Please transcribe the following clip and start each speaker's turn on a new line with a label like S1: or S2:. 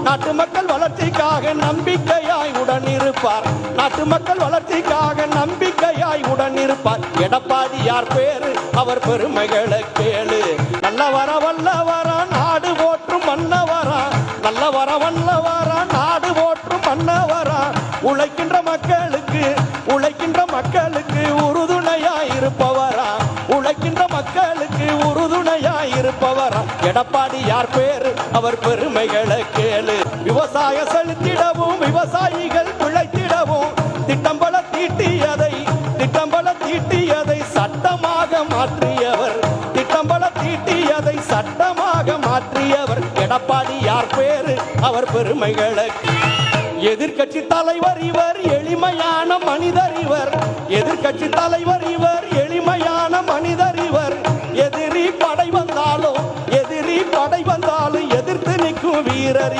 S1: நாட்டு மக்கள் வளர்ச்சிக்காக நம்பிக்கையாய் உடன் இருப்பார். நாட்டு மக்கள் வளர்ச்சிக்காக நம்பிக்கையாய் உடன் இருப்பார். எடப்பாடியார் பேரு அவர் பெருமைகளை கேளு. நல்லவர வல்லவரா நாடு போற்றும் மன்னவரா, நல்லவர வல்லவரா நாடு போற்றும் மன்னவரா, உழைக்கின்ற மக்களுக்கு உறுதுணையாய் இருப்பவரா, உழைக்கின்ற மக்களுக்கு உறுதுணையாய் இருப்பவரா. எடப்பாடியார் பேரு அவர் பெருமைகளை கேளு. விவசாய செலுத்திடவும் விவசாயிகள் பிழைத்திடவும் திட்டம் பல தீட்டியதை சட்டமாக மாற்றியவர், திட்டம் பல தீட்டியதை சட்டமாக மாற்றியவர். எடப்பாடியார் பேரு அவர் பெருமைகளை. எதிர்கட்சி தலைவர் இவர் எளிமையான மனிதர் இவர், எதிர்கட்சி தலைவர் இவர் எளிமையான மனிதர் இவர். எதிரி படை வந்தாலும் எதிர்த்து நிற்கும் வீரர்.